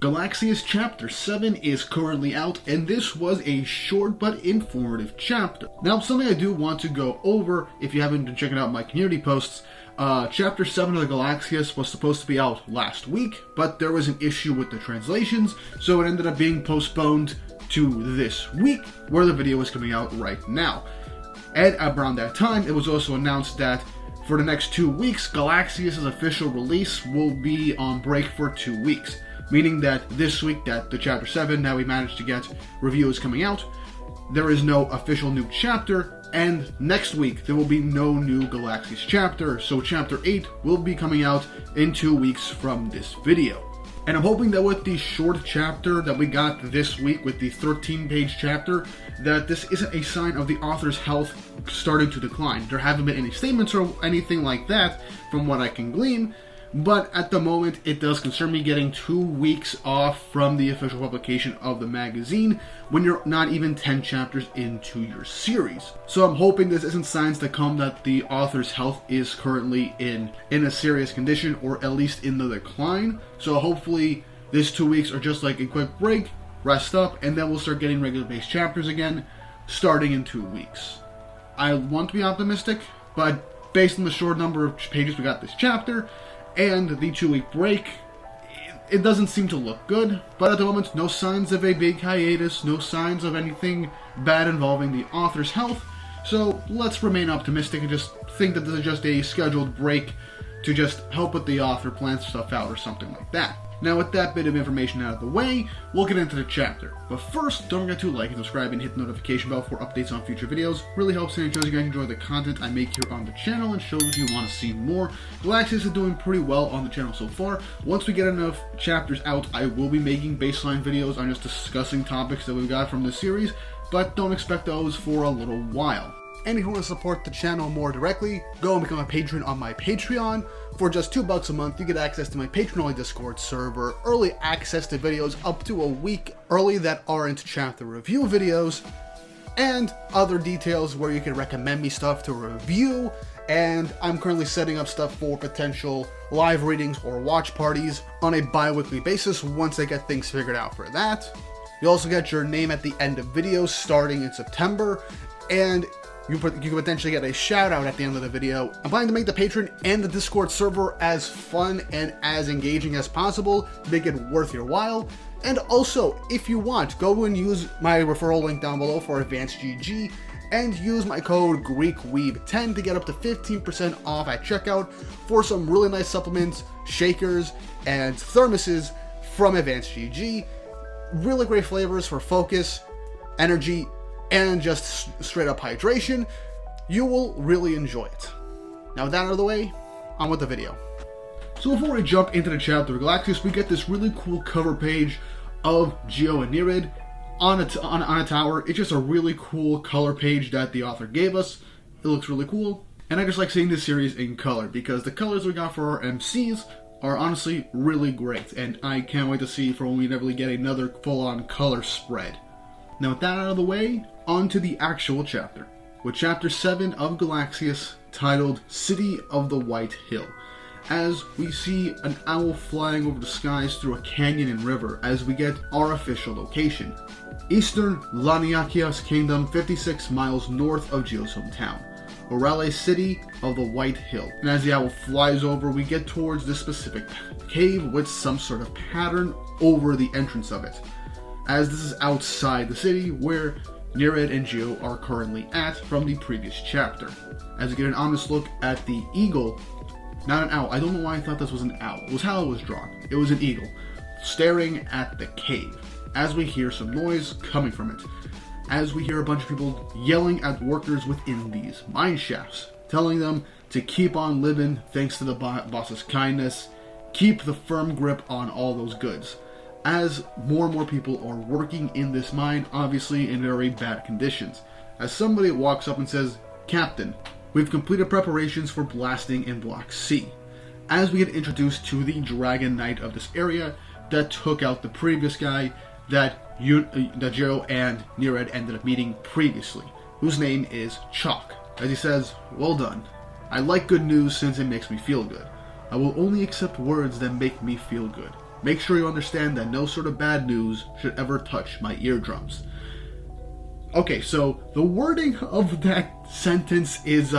GALAXIAS Chapter 7 is currently out, and this was a short but informative chapter. Now, something I do want to go over, if you haven't been checking out my community posts, Chapter 7 of the GALAXIAS was supposed to be out last week, but there was an issue with the translations, so it ended up being postponed to this week, where the video is coming out right now. And around that time, it was also announced that for the next 2 weeks, GALAXIAS' official release will be on break for 2 weeks. Meaning that this week, that the Chapter 7 that we managed to get reviews coming out, there is no official new chapter, and next week there will be no new GALAXIAS chapter, so Chapter 8 will be coming out in 2 weeks from this video. And I'm hoping that with the short chapter that we got this week, with the 13-page chapter, that this isn't a sign of the author's health starting to decline. There haven't been any statements or anything like that from what I can glean, but at the moment, it does concern me getting 2 weeks off from the official publication of the magazine when you're not even 10 chapters into your series. So I'm hoping this isn't signs to come that the author's health is currently in a serious condition, or at least in the decline. So hopefully these 2 weeks are just like a quick break, rest up, and then we'll start getting regular based chapters again, starting in 2 weeks. I want to be optimistic, but based on the short number of pages we got this chapter, and the 2-week break, it doesn't seem to look good. But at the moment, no signs of a big hiatus, no signs of anything bad involving the author's health. So let's remain optimistic and just think that this is just a scheduled break to just help with the author plan stuff out or something like that. Now, with that bit of information out of the way, we'll get into the chapter. But first, don't forget to like and subscribe and hit the notification bell for updates on future videos. Really helps and it shows you guys enjoy the content I make here on the channel and shows you want to see more. GALAXIAS is doing pretty well on the channel so far. Once we get enough chapters out, I will be making baseline videos on just discussing topics that we've got from the series, but don't expect those for a little while. And if you want to support the channel more directly, go and become a patron on my Patreon. For just $2 a month, you get access to my patron-only Discord server, early access to videos up to a week early that aren't chapter review videos, and other details where you can recommend me stuff to review. And I'm currently setting up stuff for potential live readings or watch parties on a bi-weekly basis once I get things figured out for that. You also get your name at the end of videos starting in September, and you can potentially get a shout out at the end of the video. I'm planning to make the Patreon and the Discord server as fun and as engaging as possible to make it worth your while. And also, if you want, go and use my referral link down below for Advanced GG and use my code GreekWeeb10 to get up to 15% off at checkout for some really nice supplements, shakers, and thermoses from Advanced GG. Really great flavors for focus, energy, and just straight up hydration. You will really enjoy it. Now with that out of the way, on with the video. So before we jump into the chapter of GALAXIAS, we get this really cool cover page of Geo and Neraid on a tower. It's just a really cool color page that the author gave us. It looks really cool. And I just like seeing this series in color, because the colors we got for our MCs are honestly really great. And I can't wait to see for when we inevitably get another full-on color spread. Now with that out of the way, on to the actual chapter, with Chapter 7 of GALAXIAS titled City of the White Hill, as we see an owl flying over the skies through a canyon and river as we get our official location, Eastern Laniakias Kingdom, 56 miles north of Geo's hometown, Orale City of the White Hill. And as the owl flies over, we get towards this specific cave with some sort of pattern over the entrance of it, as this is outside the city where Neraid and Geo are currently at from the previous chapter. As we get an honest look at the eagle, not an owl. I don't know why I thought this was an owl. It was how it was drawn. It was an eagle staring at the cave, as we hear some noise coming from it, as we hear a bunch of people yelling at workers within these mine shafts, telling them to keep on living thanks to the boss's kindness, keep the firm grip on all those goods, as more and more people are working in this mine, obviously in very bad conditions. As somebody walks up and says, "Captain, we've completed preparations for blasting in Block C," as we get introduced to the Dragon Knight of this area that took out the previous guy that Geo and Neraid ended up meeting previously, whose name is Chalk. As he says, "Well done. I like good news since it makes me feel good. I will only accept words that make me feel good. Make sure you understand that no sort of bad news should ever touch my eardrums. Okay, so the wording of that sentence is,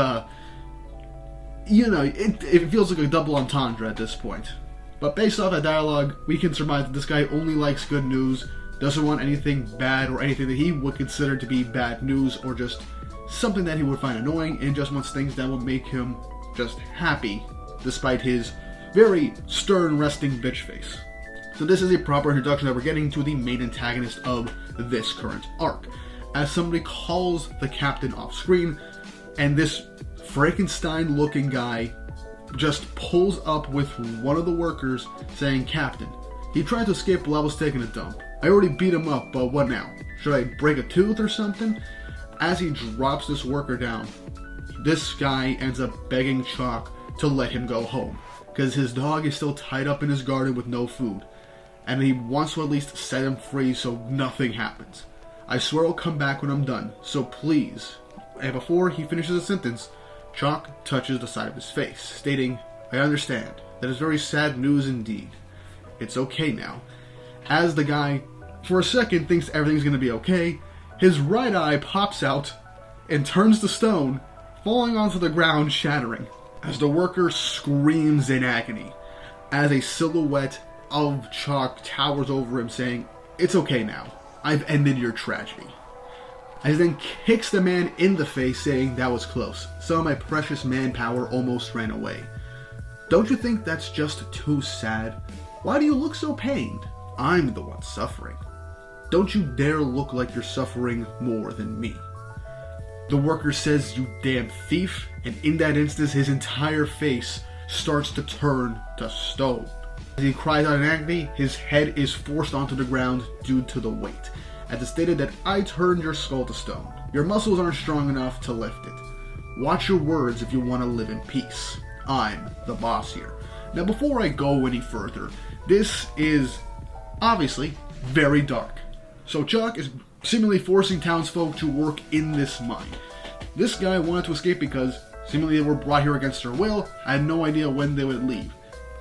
it feels like a double entendre at this point. But based off that dialogue, we can surmise that this guy only likes good news, doesn't want anything bad or anything that he would consider to be bad news or just something that he would find annoying, and just wants things that will make him just happy, despite his very stern, resting bitch face. So this is a proper introduction that we're getting to the main antagonist of this current arc, as somebody calls the captain off screen, and this Frankenstein-looking guy just pulls up with one of the workers saying, "Captain, he tried to escape while I was taking a dump. I already beat him up, but what now? Should I break a tooth or something?" As he drops this worker down, this guy ends up begging Chalk to let him go home, because his dog is still tied up in his garden with no food, and he wants to at least set him free so nothing happens. "I swear I'll come back when I'm done, so please." And before he finishes the sentence, Chalk touches the side of his face, stating, "I understand. That is very sad news indeed. It's okay now." As the guy, for a second, thinks everything's going to be okay, his right eye pops out and turns to stone, falling onto the ground, shattering, as the worker screams in agony, as a silhouette of Chalk towers over him, saying, "It's okay now. I've ended your tragedy." As he then kicks the man in the face, saying, "That was close. Some of my precious manpower almost ran away." Don't you think that's just too sad? Why do you look so pained? I'm the one suffering. Don't you dare look like you're suffering more than me. The worker says, "You damn thief," and in that instance his entire face starts to turn to stone. As he cries out in agony, his head is forced onto the ground due to the weight. As it stated that, "I turned your skull to stone. Your muscles aren't strong enough to lift it. Watch your words if you want to live in peace. I'm the boss here." Now before I go any further, this is obviously very dark. So Chalk is seemingly forcing townsfolk to work in this mine. This guy wanted to escape because seemingly they were brought here against their will. I had no idea when they would leave.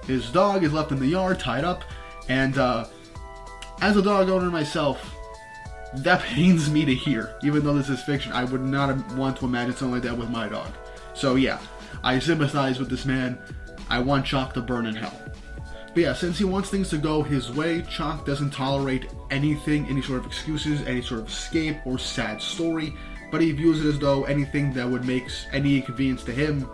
His dog is left in the yard, tied up, and as a dog owner myself, that pains me to hear. Even though this is fiction, I would not want to imagine something like that with my dog. So yeah, I sympathize with this man. I want Chalk to burn in hell. But yeah, since he wants things to go his way, Chalk doesn't tolerate anything, any sort of excuses, any sort of escape or sad story, but he views it as though anything that would make any inconvenience to him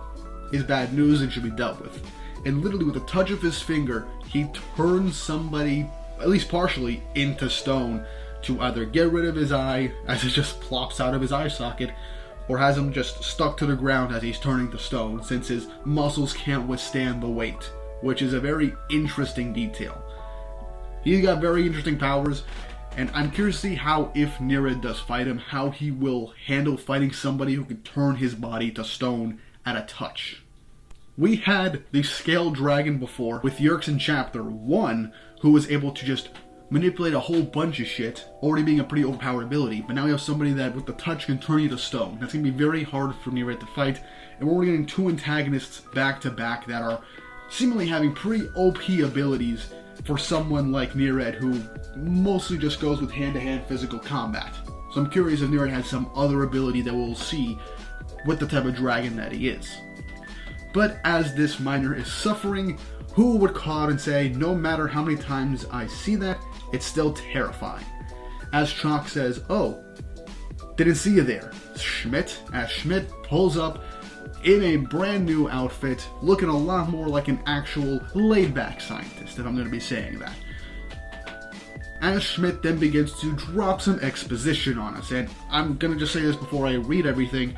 is bad news and should be dealt with. And literally with a touch of his finger, he turns somebody, at least partially, into stone to either get rid of his eye as it just plops out of his eye socket, or has him just stuck to the ground as he's turning to stone, since his muscles can't withstand the weight, which is a very interesting detail. He's got very interesting powers, and I'm curious to see how, if neraid does fight him, how he will handle fighting somebody who can turn his body to stone at a touch. We had the Scale Dragon before, with Yerkes in Chapter 1, who was able to just manipulate a whole bunch of shit, already being a pretty overpowered ability, but now we have somebody that with the touch can turn you to stone. That's going to be very hard for neraid to fight, and we're getting two antagonists back to back that are seemingly having pretty OP abilities for someone like neraid, who mostly just goes with hand-to-hand physical combat. So I'm curious if neraid has some other ability that we'll see with the type of dragon that he is. But as this miner is suffering, who would call out and say, "No matter how many times I see that, it's still terrifying." As Chalk says, "Oh, didn't see you there, Schmidt," as Schmidt pulls up in a brand new outfit, looking a lot more like an actual laid-back scientist, if I'm going to be saying that. As Schmidt then begins to drop some exposition on us, and I'm going to just say this before I read everything,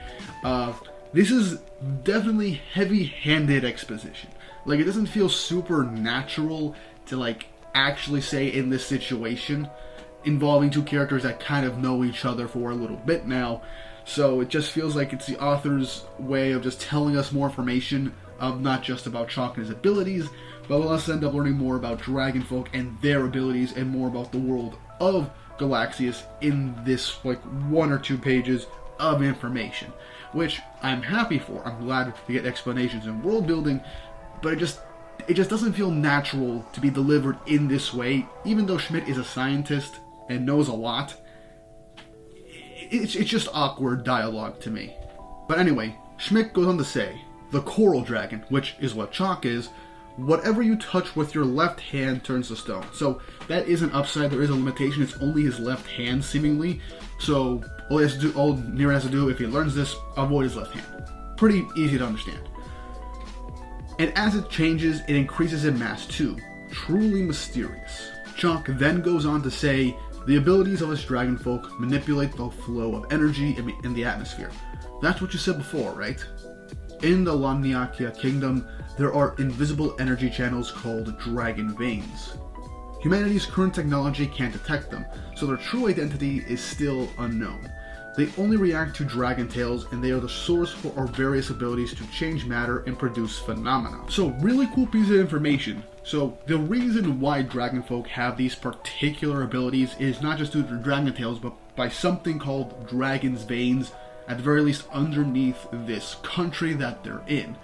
this is definitely heavy-handed exposition. Like, it doesn't feel super natural to, like, actually say in this situation, involving two characters that kind of know each other for a little bit now. So it just feels like it's the author's way of just telling us more information of not just about Chalk and his abilities, but we'll also end up learning more about dragonfolk and their abilities, and more about the world of Galaxias in this, like, 1 or 2 pages of information, which I'm happy for. I'm glad to get explanations and world building, but It just doesn't feel natural to be delivered in this way, even though Schmidt is a scientist and knows a lot. It's just awkward dialogue to me. But anyway, Schmidt goes on to say, the coral dragon, which is what Chalk is, whatever you touch with your left hand turns to stone. So that is an upside, there is a limitation, it's only his left hand seemingly. So all Neraid has to do, if he learns this, avoid his left hand. Pretty easy to understand. And as it changes, it increases in mass too. Truly mysterious. Chalk then goes on to say, the abilities of his dragonfolk manipulate the flow of energy in the atmosphere. That's what you said before, right? In the Laniakia kingdom, there are invisible energy channels called dragon veins. Humanity's current technology can't detect them, so their true identity is still unknown. They only react to dragon tails, and they are the source for our various abilities to change matter and produce phenomena. So really cool piece of information. So the reason why dragonfolk have these particular abilities is not just due to dragon tails, but by something called dragon's veins, at the very least underneath this country that they're in.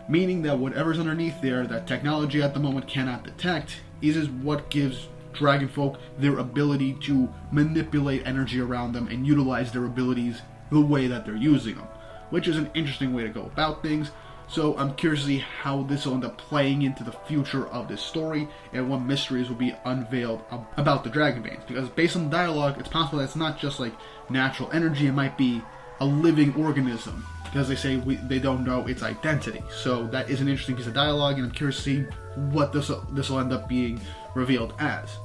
Meaning that whatever's underneath there that technology at the moment cannot detect is what gives dragonfolk their ability to manipulate energy around them and utilize their abilities the way that they're using them, which is an interesting way to go about things. So I'm curious to see how this will end up playing into the future of this story and what mysteries will be unveiled about the dragon veins, because based on dialogue it's possible that it's not just like natural energy, it might be a living organism, because they say they don't know its identity. So that is an interesting piece of dialogue, and I'm curious to see what this will end up being revealed as.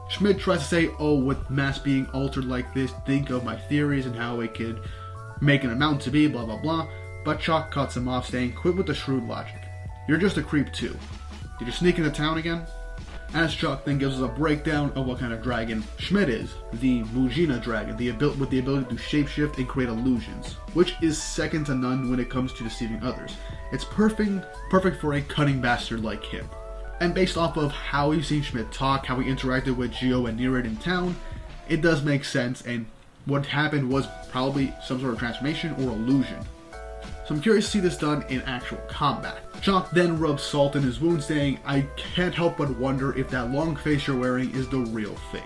Schmidt tries to say, oh, with mass being altered like this, think of my theories and how it could make an amount to be, blah blah blah, but Chalk cuts him off saying, quit with the shrewd logic. You're just a creep too. Did you sneak into town again? As Chalk then gives us a breakdown of what kind of dragon Schmidt is, the Mujina dragon, with the ability to shapeshift and create illusions, which is second to none when it comes to deceiving others. It's perfect for a cunning bastard like him. And based off of how we've seen Schmidt talk, how he interacted with Geo and Neraid in town, it does make sense, and what happened was probably some sort of transformation or illusion. So I'm curious to see this done in actual combat. Chalk then rubs salt in his wound, saying, I can't help but wonder if that long face you're wearing is the real thing.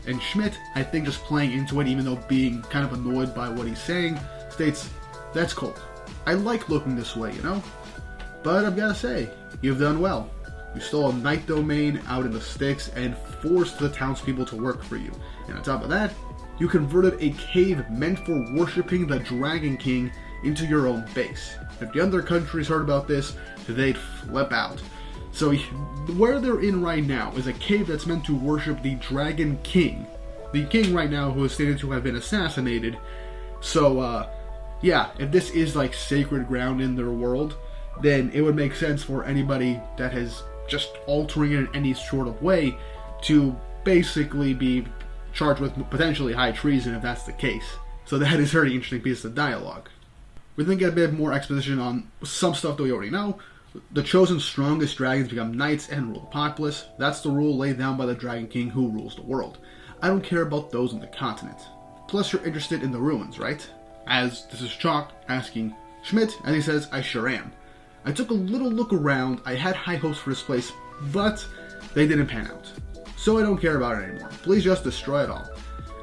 And Schmidt, I think just playing into it, even though being kind of annoyed by what he's saying, states, that's cool. I like looking this way, you know? But I've gotta say, you've done well. You stole a night domain out in the sticks and forced the townspeople to work for you. And on top of that, you converted a cave meant for worshipping the Dragon King into your own base. If the other countries heard about this, they'd flip out. So where they're in right now is a cave that's meant to worship the Dragon King. The king right now who is stated to have been assassinated. So yeah, if this is like sacred ground in their world, then it would make sense for anybody that has just altering it in any sort of way to basically be charged with potentially high treason if that's the case. So that is a very interesting piece of dialogue. We then get a bit more exposition on some stuff that we already know. The chosen strongest dragons become knights and rule the populace. That's the rule laid down by the Dragon King who rules the world. I don't care about those on the continent. Plus you're interested in the ruins, right? As this is Chalk asking Schmidt, and he says, I sure am. I took a little look around, I had high hopes for this place, but they didn't pan out. So I don't care about it anymore. Please just destroy it all.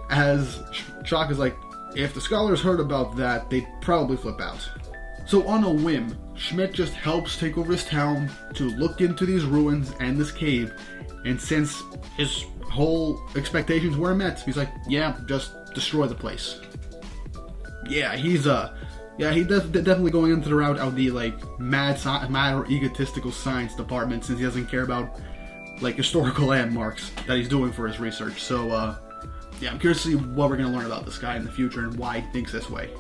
As Chalk is like, if the scholars heard about that, they'd probably flip out. So on a whim, Schmidt just helps take over his town to look into these ruins and this cave, and since his whole expectations were met, he's like, yeah, just destroy the place. Yeah, he's definitely going into the route of the like mad or egotistical science department, since he doesn't care about like historical landmarks that he's doing for his research. So yeah, I'm curious to see what we're going to learn about this guy in the future and why he thinks this way.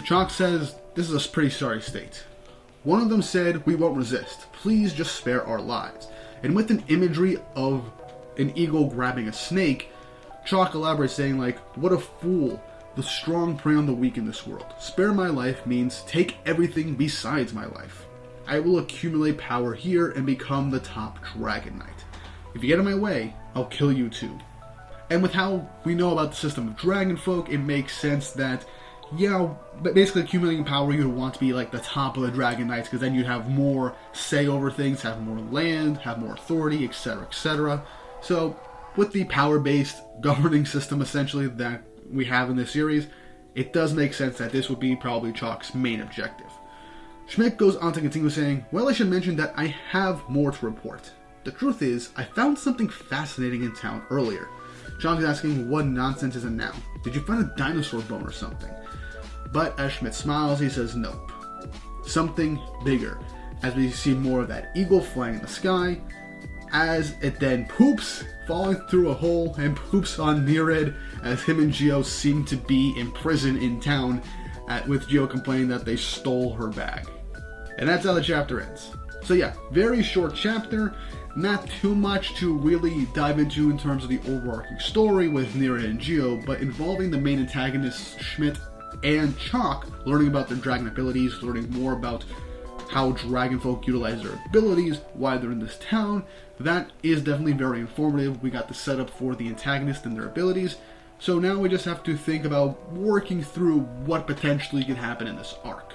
Chalk says, this is a pretty sorry state. One of them said, we won't resist. Please just spare our lives. And with an imagery of an eagle grabbing a snake, Chalk elaborates saying like, what a fool. The strong prey on the weak in this world. Spare my life means take everything besides my life. I will accumulate power here and become the top Dragon Knight. If you get in my way, I'll kill you too. And with how we know about the system of dragonfolk, it makes sense that yeah, but basically accumulating power, you'd want to be like the top of the Dragon Knights, because then you'd have more say over things, have more land, have more authority, etc., etc. So, with the power-based governing system, essentially, that we have in this series, it does make sense that this would be probably Chalk's main objective. Schmidt goes on to continue saying, well, I should mention that I have more to report. The truth is, I found something fascinating in town earlier. Chalk is asking, what nonsense is it now? Did you find a dinosaur bone or something? But as Schmidt smiles, he says nope. Something bigger, as we see more of that eagle flying in the sky, as it then poops, falling through a hole, and poops on neraid, as him and Geo seem to be in prison in town, with Geo complaining that they stole her bag. And that's how the chapter ends. So yeah, very short chapter, not too much to really dive into in terms of the overarching story with neraid and Geo, but involving the main antagonists, Schmidt and Chalk, learning about their dragon abilities, learning more about how dragonfolk utilize their abilities, why they're in this town. That is definitely very informative. We got the setup for the antagonist and their abilities, so now we just have to think about working through what potentially could happen in this arc.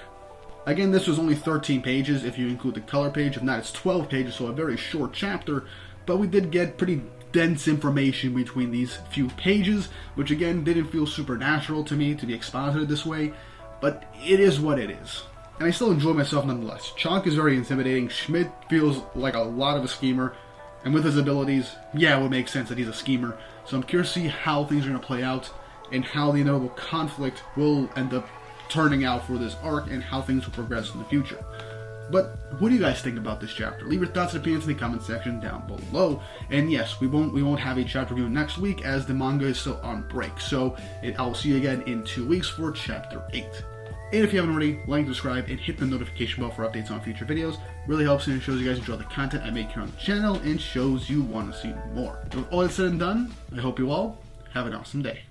Again, this was only 13 pages if you include the color page. If not, it's 12 pages, so a very short chapter, but we did get pretty dense information between these few pages, which again didn't feel supernatural to me to be exposited this way, but it is what it is. And I still enjoy myself nonetheless. Chalk is very intimidating, Schmidt feels like a lot of a schemer, and with his abilities, yeah, it would make sense that he's a schemer, so I'm curious to see how things are going to play out, and how the inevitable conflict will end up turning out for this arc, and how things will progress in the future. But what do you guys think about this chapter? Leave your thoughts and opinions in the comment section down below. And yes, we won't have a chapter review next week, as the manga is still on break. So I'll see you again in 2 weeks for chapter 8. And if you haven't already, like, subscribe, and hit the notification bell for updates on future videos. Really helps, and it shows you guys enjoy the content I make here on the channel, and shows you want to see more. With all that said and done, I hope you all have an awesome day.